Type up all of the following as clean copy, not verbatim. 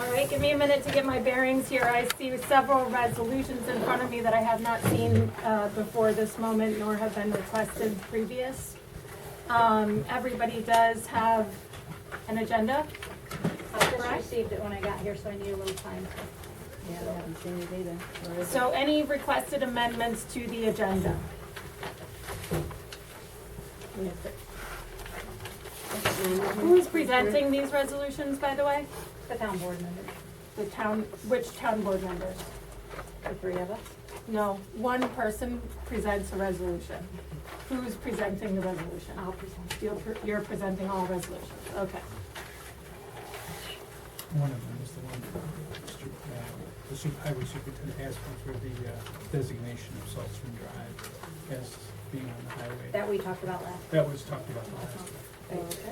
All right, give me a minute to get my bearings here. I see several resolutions in front of me that I have not seen before this moment, nor have been requested previous. Everybody does have an agenda. I just Correct. received it when I got here, so I need a little time. Yeah, I haven't seen it either. Where is it? So any requested amendments to the agenda? Who is presenting these resolutions, by the way? The town board members, Which town board members? the three of us. No, one person presents a resolution. Who's presenting the resolution? I'll present. You're presenting all resolutions, okay. One of them is the one the highway superintendent asked for the designation of Saltzman Drive as being on the highway. That we talked about last. That was talked about last time. Okay.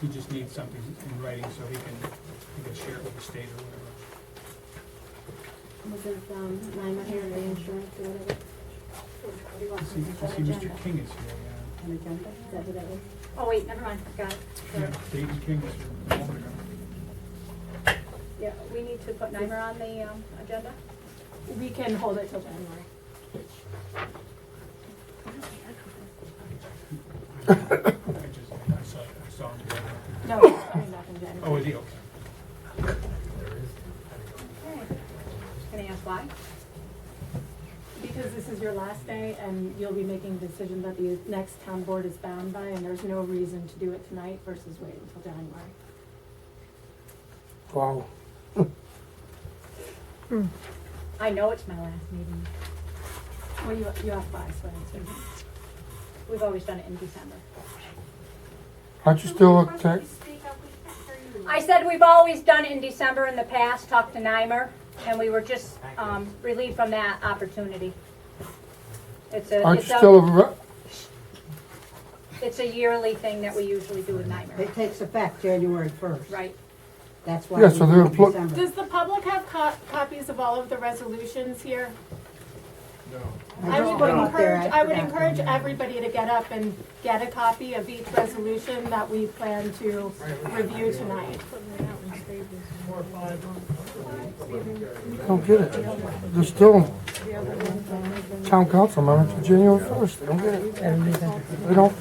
He just needs something in writing so he can share it with the state or whatever. Was it, Lima here, the insurance or whatever? I see Mr. King is here, An agenda, is that what that was? Oh, wait, never mind, got it. yeah. Dayton King is here. a moment ago. Yeah, we need to put NYMER on the agenda. We can hold it till January. I saw him today. No, it's coming back in January. Oh, is he? Okay. Okay. Can I ask why? Because this is your last day and you'll be making a decision that the next town board is bound by, and there's no reason to do it tonight versus wait until January. Wow. I know it's my last meeting. Well, you have five, so I answered. We've always done it in December. Aren't you still a tech? I said we've always done it in December in the past, talked to NYMER, and we were just relieved from that opportunity. Aren't you still a, It's a yearly thing that we usually do with NYMER. It takes effect January 1st. Right. That's why. Yeah, we so do they're it in emplo- December. Does the public have copies of all of the resolutions here? I just put 'em up there, I would forgot. encourage everybody to get up and get a copy of each resolution that we plan to review tonight. I don't get it. They're still town council members for January 1st. They don't get it.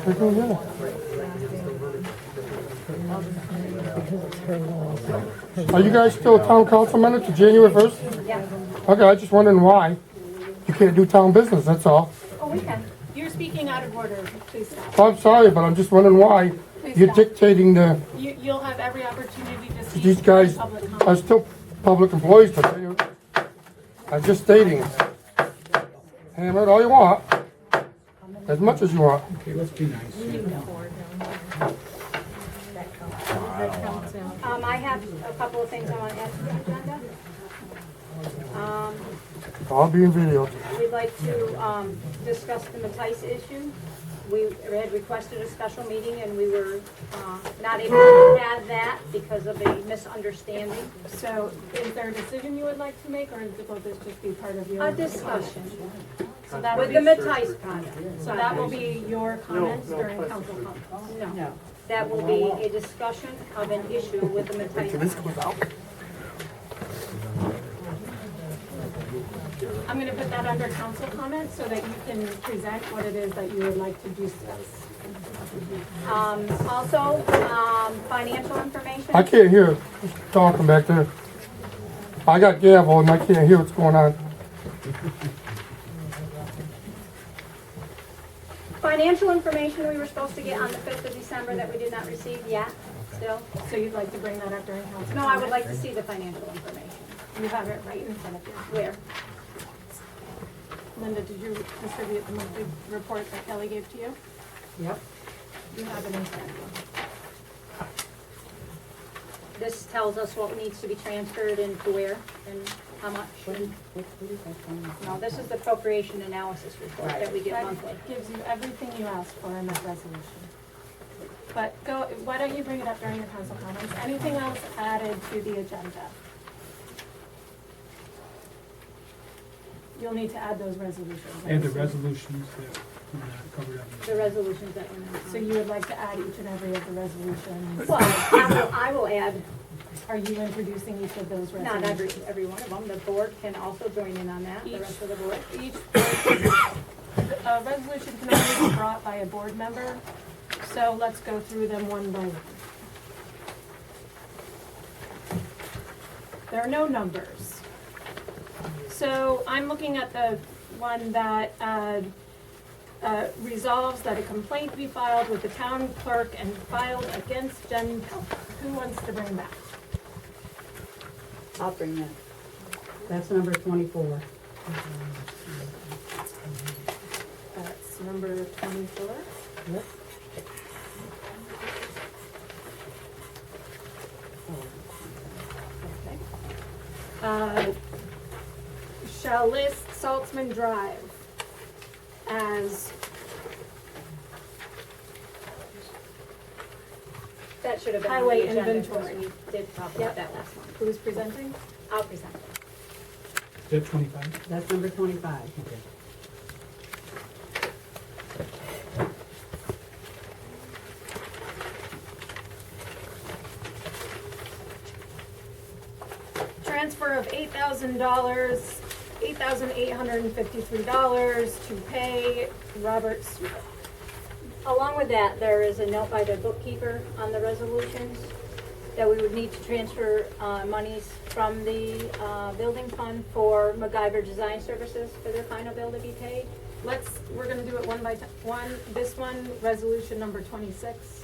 They don't get it. Are you guys still town council members to January 1st? Yeah. Okay, I just wondering why you can't do town business, that's all. Oh, we can. You're speaking out of order, please stop. I'm sorry, but I'm just wondering why Please you're stop. dictating the, You'll have every opportunity to speak. these guys Public are comment. still public employees, but I'm just stating. Hammer it all you want, as much as you want. Okay, let's be nice. I have a couple of things I want to add to the agenda. All being videoed. We'd like to discuss the Matisse issue. We had requested a special meeting and we were not able to have that because of a misunderstanding. So is there a decision you would like to make, or will this just be part of your? A discussion So that will with the be, Matisse project. so that will be your comments during council comments? No, that will be a discussion of an issue with the Matisse. I'm gonna put that under council comments so that you can present what it is that you would like to discuss. Also, financial information. I can't hear who's talking back there. I got gavel and I can't hear what's going on. Financial information we were supposed to get on the 5th of December that we did not receive yet, still. So you'd like to bring that up during council? No, I would like to comments? see the financial information. You have it right in front of you. Where? Linda, did you distribute the monthly report that Kelly gave to you? Yep. You have it in front of you. This tells us what needs to be transferred and to where and how much. No, this is the appropriation analysis report that we get monthly. That gives you everything you asked for in that resolution. But why don't you bring it up during your council comments? Anything else added to the agenda? You'll need to add those resolutions. And the resolutions that were not covered up. The resolutions that were not. So you would like to add each and every of the resolutions? Well, I will add are you introducing each of those resolutions? Not every one of them. The board can also join in on that, the rest of the board. Each, a resolution can only be brought by a board member, so let's go through them one by one. There are no numbers. So I'm looking at the one that resolves that a complaint be filed with the town clerk and filed against Jen Pelkey. Who wants to bring that? I'll bring that. That's number 24. That's number 24. Yep. Okay. Shall list Saltzman Drive as, That should have been on Highway the agenda, inventory. because we did talk Yep. about that last month. who's presenting? I'll present it. Is that 25? That's number 25. Okay. Transfer of $8,000, $8,853 to pay Robert Stewart. Along with that, there is a note by the bookkeeper on the resolutions that we would need to transfer monies from the building fund for MacGyver Design Services for their final bill to be paid. We're gonna do it one by one. This one, resolution number 26.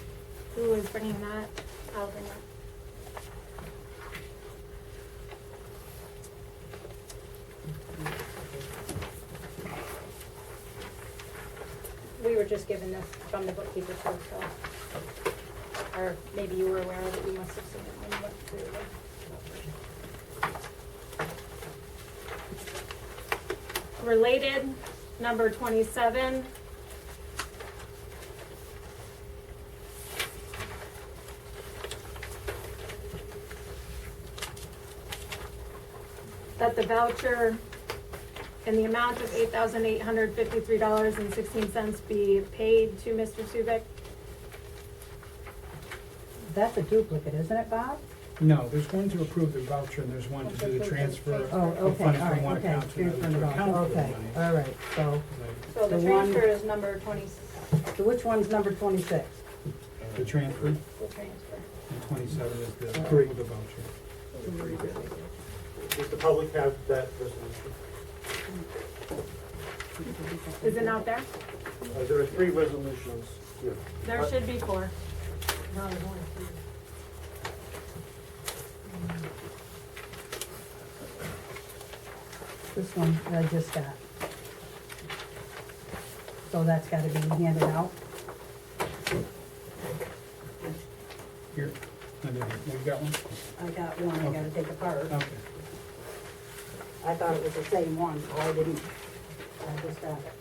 Who is bringing that? I'll bring that. We were just given this from the bookkeeper too, so. Or maybe you were aware of it, you must have seen it when you went through it. Related, number 27. That the voucher in the amount of $8,853.16 be paid to Mr. Subic. That's a duplicate, isn't it, Bob? No, there's one to approve the voucher and there's one to do the transfer Oh, of okay, funds all from right, one okay. account to Transfer another the to account for the Okay, money. all right, so So the The one- transfer is number 20, so which one's number 26? The transfer, the transfer. and 27 is the approve the voucher. Does the public have that resolution? Is it not there? There are 3 resolutions here. There should be 4. This one that I just got. So that's gotta be handed out. Here, under here. You got one? I got one, I gotta take apart. Okay. I thought it was the same one, so I didn't, I just got it.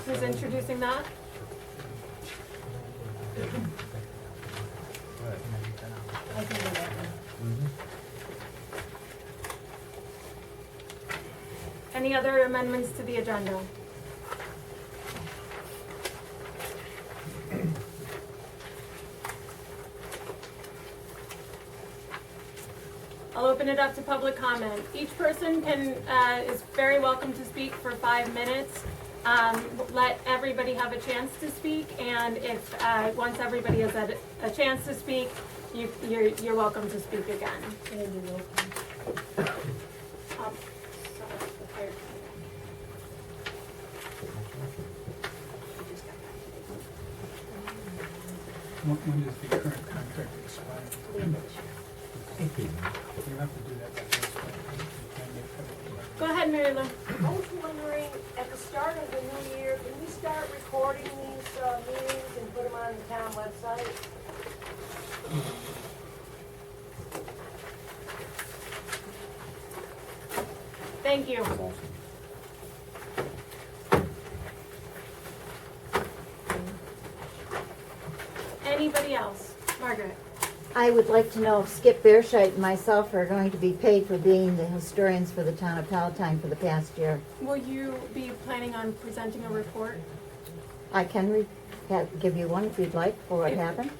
Who's introducing that? Any other amendments to the agenda? I'll open it up to public comment. Each person is very welcome to speak for 5 minutes. Let everybody have a chance to speak, and if, once everybody has had a chance to speak, you're welcome to speak again. When does the current contract expire? You have to do that by this way. You can't make that. Go ahead, Mary Lou. I was wondering, at the start of the new year, can we start recording these meetings and put them on the town website? Thank you. Anybody else? Margaret? I would like to know if Skip Bearshite and myself are going to be paid for being the historians for the town of Palatine for the past year. Will you be planning on presenting a report? I can give you one if you'd like for what If- happened.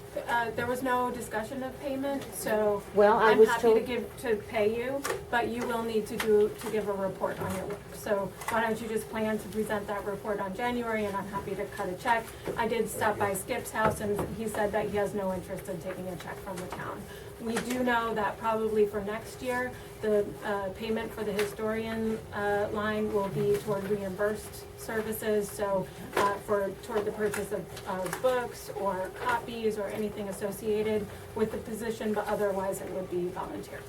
There was no discussion of payment, so Well, I I'm was happy told, to pay you, but you will need to give a report on your work. So why don't you just plan to present that report on January, and I'm happy to cut a check. I did stop by Skip's house, and he said that he has no interest in taking a check from the town. We do know that probably for next year, the payment for the historian line will be toward reimbursed services, so toward the purchase of books or copies or anything associated with the position, but otherwise it would be volunteer.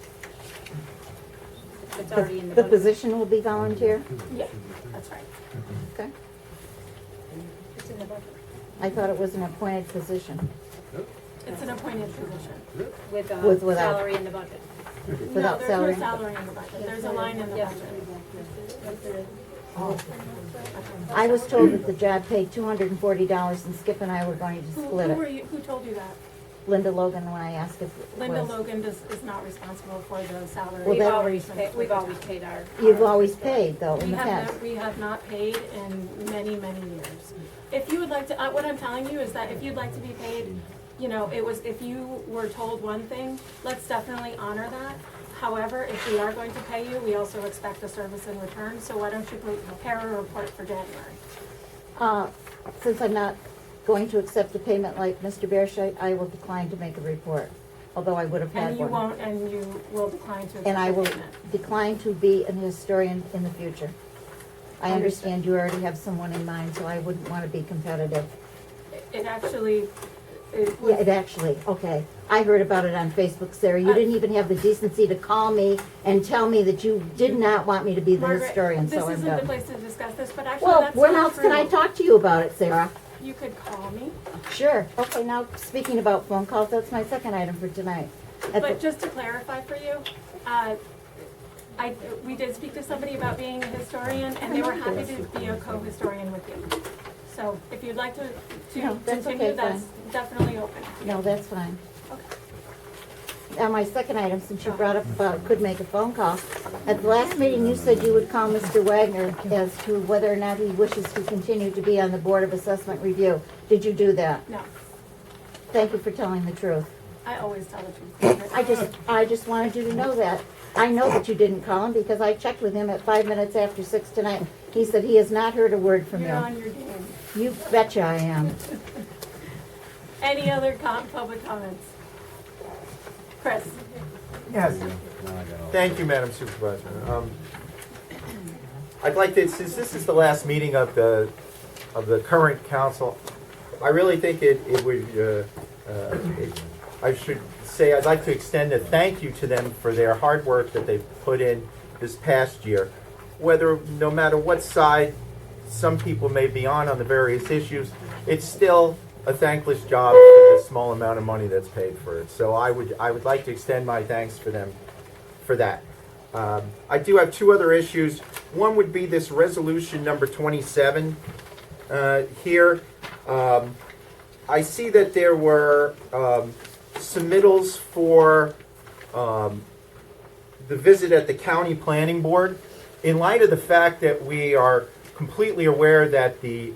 It's already in the the budget. position will be volunteer? Yeah, that's right. Okay. It's in the budget. I thought it was an appointed position. It's an appointed position. Without- Salary in the budget. Without No, salary? there's no salary in the budget. There's a line in the Yes. budget. I was told that the job paid $240 and Skip and I were going to split it. Who told you that? Linda Logan, when I asked if it Linda was. Logan is not responsible for the salary. Well, We've always paid our. You've always paid though in We the have, past. we have not paid in many, many years. If you would like to, what I'm telling you is that if you'd like to be paid, you know, if you were told one thing, let's definitely honor that. However, if we are going to pay you, we also expect a service in return, so why don't you prepare a report for January? Since I'm not going to accept a payment like Mr. Bearshite, I will decline to make a report, although I would have had And you one. won't, and you will decline to And I accept will the payment. decline to be an historian in the future. I understand you already have someone in mind, so I wouldn't want to be competitive. It actually, it Yeah, was, it actually, okay. I heard about it on Facebook, Sarah. You didn't even have the decency to call me and tell me that you did not want me to be the Margaret, historian, this so I'm isn't the done. place to discuss this, but actually Well, that's when not else can I true. talk to you about it, Sarah? You could call me, Sure. Okay, now, speaking about phone calls, that's my second item for tonight. At but the- just to clarify for you, we did speak to somebody about being a historian, and they were happy to be a co-historian with you. So if you'd like to No, that's continue, okay, that's definitely open. No, that's fine. Okay. Now, my second item, since you brought up about could make a phone call. At the last meeting, you said you would call Mr. Wagner as to whether or not he wishes to continue to be on the Board of Assessment Review. Did you do that? No, Thank you for telling the truth. I always tell the truth. I just wanted you to know that. I know that you didn't call him because I checked with him at 5 minutes after 6 tonight. He said he has not heard a word from You're you. on your game. You betcha I am. Any other public comments? Chris? Yes. Thank you, Madam Supervisor. I'd like to, since this is the last meeting of the current council, I really think it would, I should say, I'd like to extend a thank you to them for their hard work that they've put in this past year. Whether, no matter what side some people may be on the various issues, it's still a thankless job for the small amount of money that's paid for it. So I would like to extend my thanks for them for that. I do have two other issues. One would be this resolution number 27 here. I see that there were submittals for the visit at the county planning board. In light of the fact that we are completely aware that the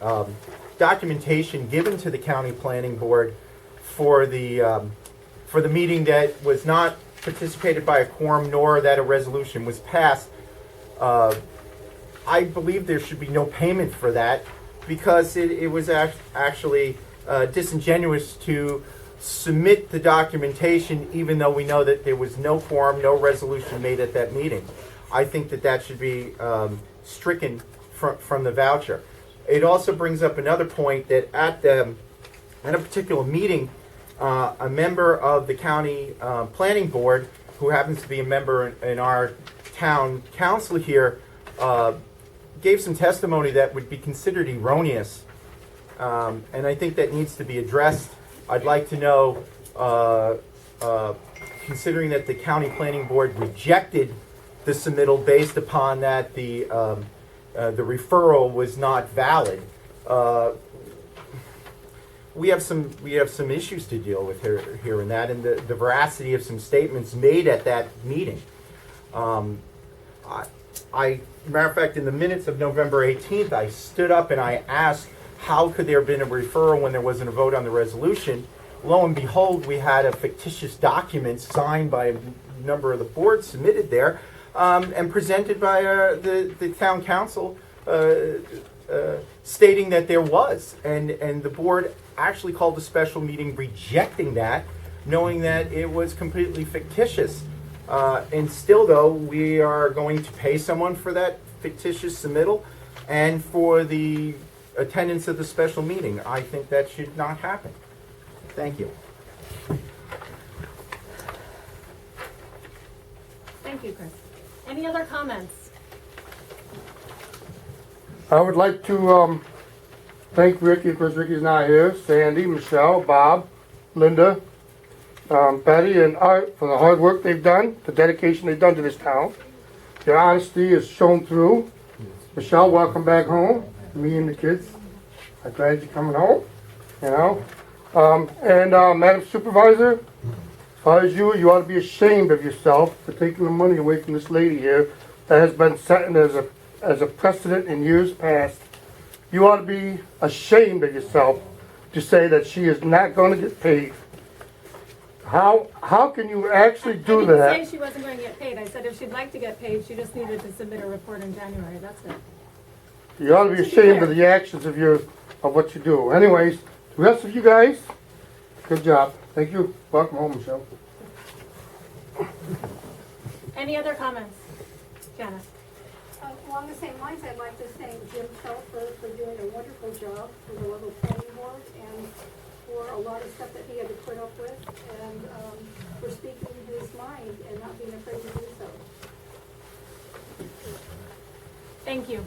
documentation given to the county planning board for the meeting that was not participated by a quorum nor that a resolution was passed, I believe there should be no payment for that because it was actually disingenuous to submit the documentation even though we know that there was no quorum, no resolution made at that meeting. I think that should be stricken from the voucher. It also brings up another point that at a particular meeting, a member of the county planning board, who happens to be a member in our town council here, gave some testimony that would be considered erroneous, and I think that needs to be addressed. I'd like to know, considering that the county planning board rejected the submittal based upon that the referral was not valid. We have some issues to deal with here in that, and the veracity of some statements made at that meeting. Matter of fact, in the minutes of November 18th, I stood up and I asked, how could there have been a referral when there wasn't a vote on the resolution? Lo and behold, we had a fictitious document signed by a number of the boards submitted there and presented by the town council stating that there was. And the board actually called a special meeting rejecting that, knowing that it was completely fictitious. And still, though, we are going to pay someone for that fictitious submittal and for the attendance of the special meeting. I think that should not happen. Thank you. Thank you, Chris. Any other comments? I would like to thank Ricky, because Ricky's not here, Sandy, Michelle, Bob, Linda, Patty, and Art for the hard work they've done, the dedication they've done to this town. Their honesty is shown through. Michelle, welcome back home. Me and the kids. I'm glad you're coming home. You know. And Madam Supervisor, as far as you ought to be ashamed of yourself for taking the money away from this lady here that has been set as a precedent in years past. You ought to be ashamed of yourself to say that she is not going to get paid. How can you actually do I that? didn't say she wasn't going to get paid. I said if she'd like to get paid, she just needed to submit a report in January. That's it. You ought to be ashamed of the actions of what you do. Anyways, the rest of you guys, good job. Thank you. Welcome home, Michelle. Any other comments? Janice? Along the same lines, I'd like to thank Jim Telfer for doing a wonderful job for the local planning board and for a lot of stuff that he had to put up with and for speaking his mind and not being afraid to do so. Thank you.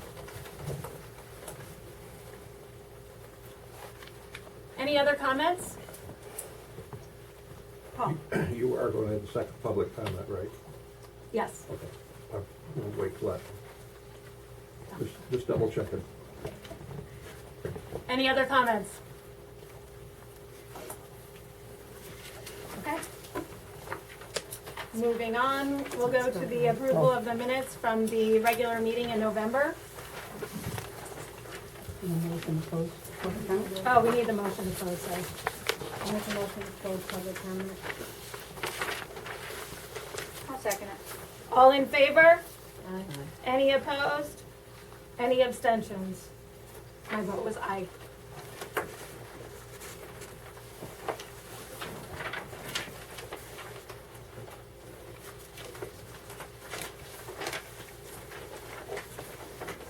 Any other comments? Paul? You are going to have a second public comment, right? Yes. Okay. We'll wait till that. Just double checking. Any other comments? Okay. Moving on, we'll go to the approval of the minutes from the regular meeting in November. Oh, we need the motion to close, sorry. I'll make a motion to close public comment. I'll second it. All in favor? Aye. Any opposed? Any abstentions? My vote was aye.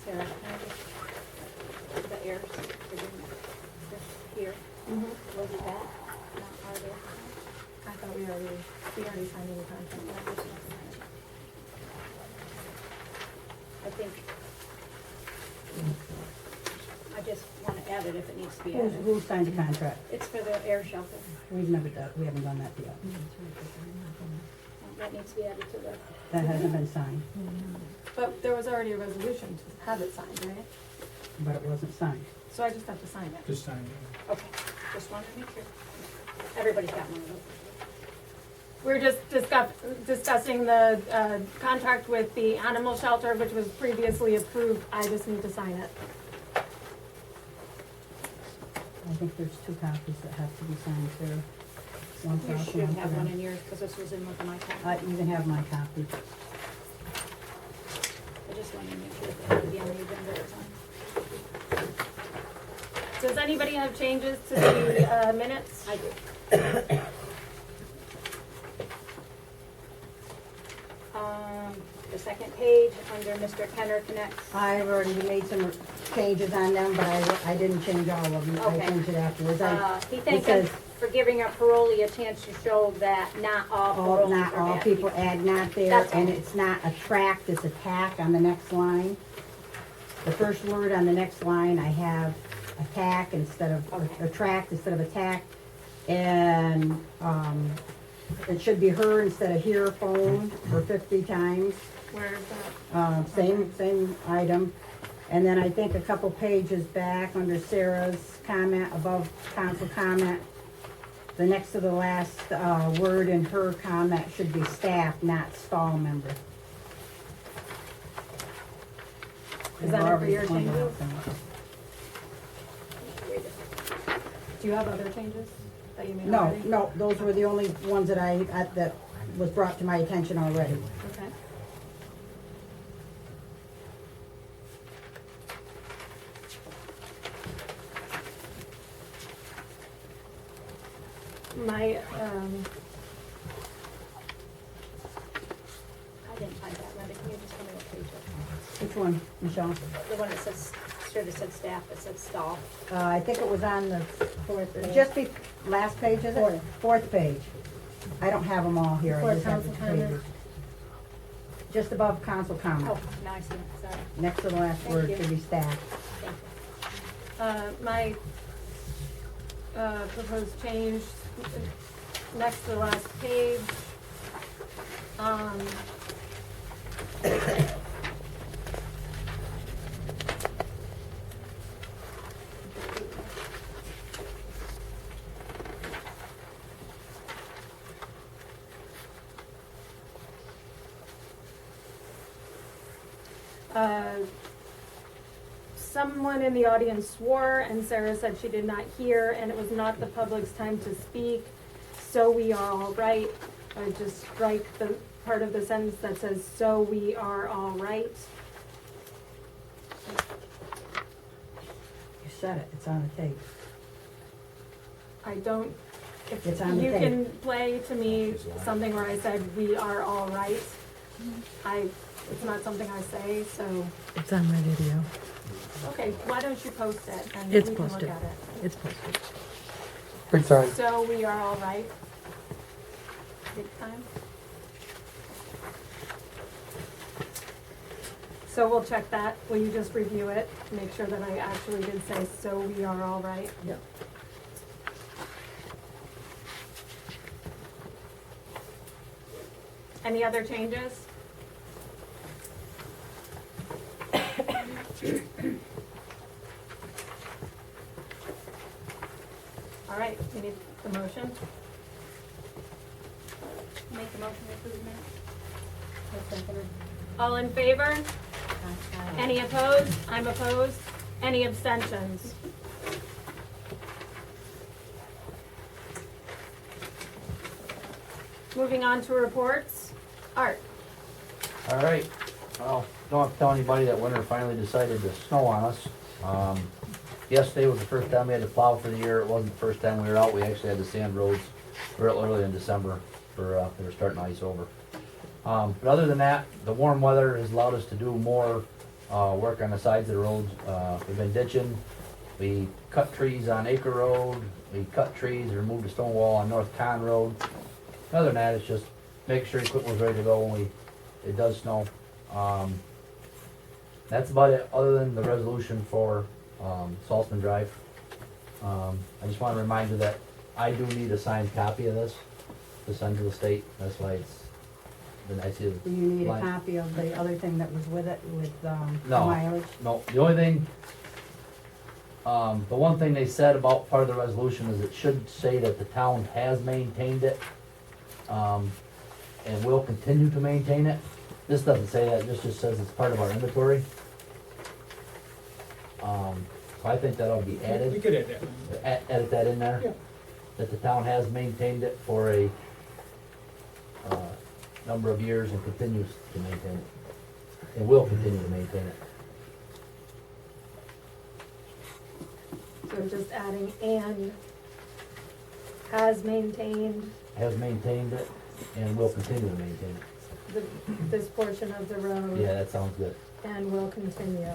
Sarah, can I just, the heirs, here, was it that? Not are there? I thought we already signed the contract. I think, I just want to add it if it needs to be Who's, added. who signed the contract? It's for the air shelter. We've never done, we haven't done that yet. That needs to be added to the, That hasn't been signed, But there was already a resolution to have it signed, right? but it wasn't signed. So I just have to sign it. This time. okay, just wanted to make sure. Everybody's got one of those. We're just discussing the contract with the animal shelter, which was previously approved. I just need to sign it. I think there's 2 copies that have to be signed, Sarah. One for You us should and have for one them. in yours, because this was in with my copy. You can have my copy. I just wanted to make sure that it would be on the agenda at the time. Does anybody have changes to the minutes? I do. The second page, under Mr. Kenner Connects. I've already made some changes on them, but I didn't change all of them. I Okay. changed it afterwards. He It thanked says- us for giving our parolee a chance to show that not all parolees Not are all bad people add not there, That's and all. it's not attract, it's attack on the next line. The first word on the next line, I have attack instead of, attract instead of attack. And, it should be her instead of here phone for 50 times. Where is that? Same item. And then I think a couple pages back, under Sarah's comment, above council comment, the next to the last, word in her comment should be staff, not stall member. Is that it for your I've already pointed changes? out that. Do you have other changes that you made No, already? no, those were the only ones that that was brought to my attention already. Okay. My, I didn't find that, Linda, can you just tell me what page it Which one, Michelle? was? The one that says, should have said staff, it said stall. I think it was on the, Fourth page. just be, last page, is it? Fourth. Fourth page. I don't have them all here, I Before just have the council comment. pages. Just above council comment, Oh, now I see it, sorry, next to the last Thank word you. should be staff. thank you. my, proposed change, next to the last page. Someone in the audience swore, and Sarah said she did not hear, and it was not the public's time to speak, so we are all right. I would just strike the part of the sentence that says, so we are all right. You said it, it's on the tape. I don't, if It's on the you tape. can play to me something where I said, we are all right. It's not something I say, so, It's on my video. okay, why don't you post it and It's we can look posted. at it. It's posted. Big time. So we are all right. Big time. So we'll check that. Will you just review it? Make sure that I actually did say, so we are all right. Yep. Any other changes? All right, we need the motion. Make the motion to approve minutes. All in favor? Any opposed? I'm opposed. Any abstentions? Moving on to reports. Art. All right, well, don't have to tell anybody that winter finally decided to snow on us. Yesterday was the first time we had to plow for the year. It wasn't the first time we were out. We actually had to sand roads real early in December for, they were starting to ice over. But other than that, the warm weather has allowed us to do more, work on the sides of the roads. We've been ditching. We cut trees on Acre Road. We cut trees, removed the stone wall on North Con Road. Other than that, it's just make sure equipment was ready to go when it does snow. That's about it, other than the resolution for, Saltzman Drive. I just wanna remind you that I do need a signed copy of this to send to the state. That's why it's, then I see it. Do you need a Line. copy of the other thing that was with it, with, the No. mileage? No, the only thing, the one thing they said about part of the resolution is it should say that the town has maintained it, and will continue to maintain it. This doesn't say that, this just says it's part of our inventory. So I think that ought to be We added, could add that. edit that in there. Yeah. That the town has maintained it for a, number of years and continues to maintain it. And will continue to maintain it. So just adding and has maintained Has maintained it and will continue to maintain it. this portion of the road Yeah, that sounds good. and will continue.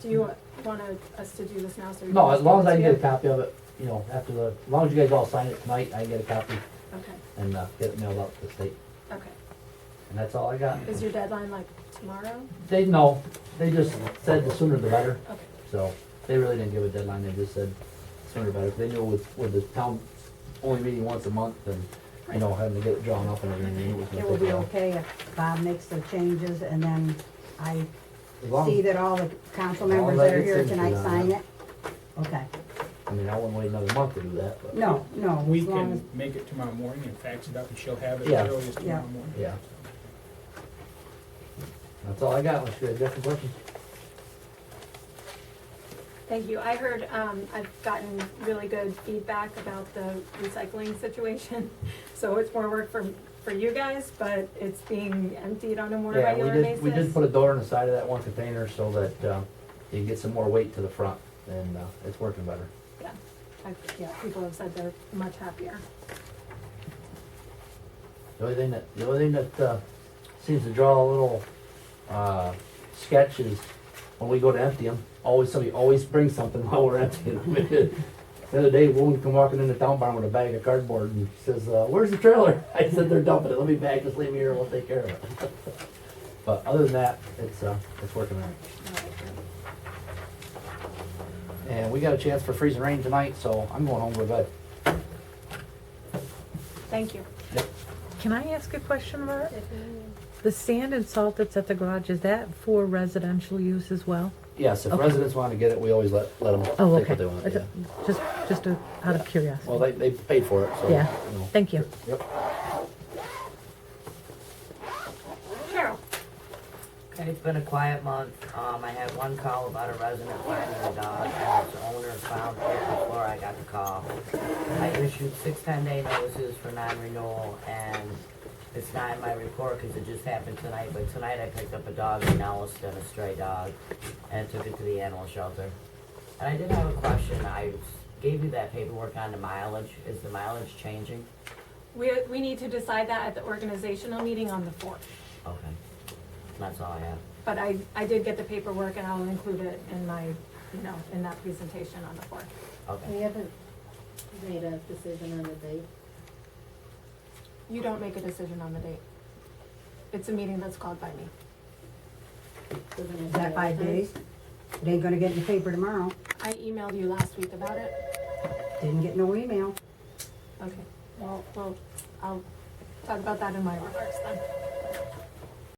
Do you want us to do this now? So we No, can as long as I can give get a copy of it, you know, after the, as long as you guys all sign it tonight, I can get a copy Okay, and, get it mailed out to the state. okay. And that's all I got. Is your deadline like tomorrow? They know, they just said the sooner the better, Okay. so they really didn't give a deadline, they just said sooner the better. They knew with the town only meeting once a month and, you know, having to get it drawn up and everything, it was It gonna will take be a while. okay if Bob makes the changes and then I As long see as- that all the council As long members as I that are get here signatures tonight on sign it. it. Okay. I mean, I wouldn't wait another month to do that, but. No, no, We as long as, can make it tomorrow morning and fax it up, and she'll have it Yeah. as early as tomorrow Yeah. morning. Yeah. That's all I got, unless you guys got some questions. Thank you. I heard, I've gotten really good feedback about the recycling situation. So it's more work for you guys, but it's being emptied on a more Yeah, regular basis. we did put a door on the side of that one container so that, you can get some more weight to the front, and, it's working better. Yeah, yeah, people have said they're much happier. The only thing that seems to draw a little sketch is when we go to empty them. Somebody always brings something while we're emptying them. The other day, a woman come walking in the town barn with a bag of cardboard and says, "Where's the trailer?" I said, "They're dumping it. Let me back. Just leave me here. We'll take care of it." But other than that, it's working all right. And we got a chance for freezing rain tonight, so I'm going home to bed. Thank you. Can I ask a question, Mark? The sand and salt that's at the garage, is that for residential use as well? Yes, if Okay. residents want to get it, we always let them Oh, take okay. what they want. Yeah. Just out of curiosity. Well, they paid for it, so. Yeah. You know. Thank you. Yep. Cheryl? Okay, it's been a quiet month. I had one call about a resident finding a dog and its owner found it before I got the call. I issued 6 10-day notices for non-renewal, and it's not in my report because it just happened tonight, but tonight I picked up a dog in Nelliston, a stray dog, and took it to the animal shelter. And I did have a question. I gave you that paperwork on the mileage. Is the mileage changing? We need to decide that at the organizational meeting on the 4th. Okay. That's all I have. But I did get the paperwork and I'll include it in my, in that presentation on the 4th. Okay. We haven't made a decision on the date. You don't make a decision on the date. It's a meeting that's called by me. is that 5 days? It ain't gonna get in the paper tomorrow. I emailed you last week about it. Didn't get no email. Okay, well, I'll talk about that in my remarks then.